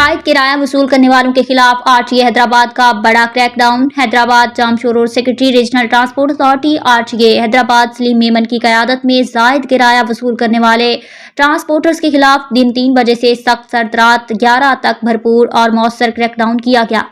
زائد کرایہ وصول کرنے والوں کے خلاف RTA حیدرآباد کا بڑا crackdown. Hyderabad Jamshoro road secretary regional transport authority RTA Hyderabad Saleem Memon کی قیادت میں زائد کرایہ وصول کرنے والے ٹرانسپورٹرز کے خلاف دن 3 بجے سے سخت سرد رات 11 تک بھرپور اور مؤثر کریک ڈاؤن کیا گیا،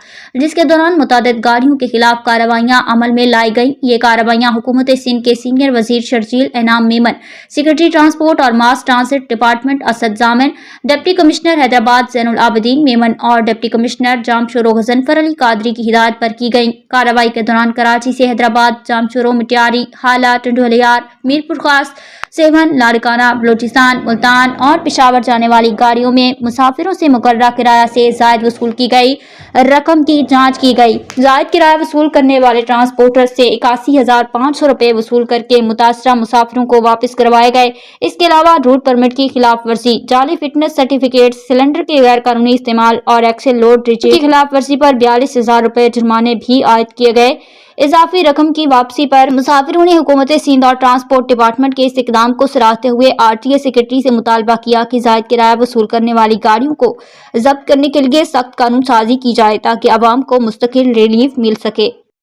جس کے دوران متعدد گاڑیوں کے خلاف کارروائیاں عمل میں لائی گئیں۔ یہ کارروائیاں حکومت سندھ کے سینئر وزیر شرجیل انعام میمن، سیکرٹری ٹرانسپورٹ اور ماس ٹرانزٹ ڈپارٹمنٹ اسد ضامن، ڈپٹی کمشنر حیدرآباد زین العابدین میمن اور ڈپٹی کمشنر جامشورو غضنفر علی قادری کی ہدایت پر کی گئیں۔ کارروائی کے دوران کراچی سے حیدرآباد، جامشورو، مٹیاری، ہالہ، ٹنڈولیار، میرپور خاص، سیون، لاڑکانہ، بلوچستان، ملتان اور پشاور جانے والی گاڑیوں میں مسافروں سے مقررہ کرایہ سے زائد وصول کی گئی رقم کی جانچ کی گئی۔ زائد کرایہ وصول کرنے والے ٹرانسپورٹر سے 81,500 روپے وصول کر کے متاثرہ مسافروں کو واپس کروائے گئے۔ اس کے علاوہ روٹ پرمٹ کی خلاف ورزی، جعلی فٹنس سرٹیفکیٹ، سلنڈر کے غیر قانونی استعمال اور ایکسل لوڈ ریجسٹر کی خلاف ورزی پر 42,000 روپے جرمانے بھی عائد کیے گئے۔ اضافی رقم کی واپسی پر مسافروں نے حکومت سندھ اور ٹرانسپورٹ ڈپارٹمنٹ کے اس اقدام کو سراہتے ہوئے RTA سیکرٹری سے مطالبہ کیا کہ زائد کرایہ وصول کرنے والی گاڑیوں کو ضبط کرنے کے لیے سخت قانون سازی کی جائے تاکہ عوام کو مستقل ریلیف مل سکے۔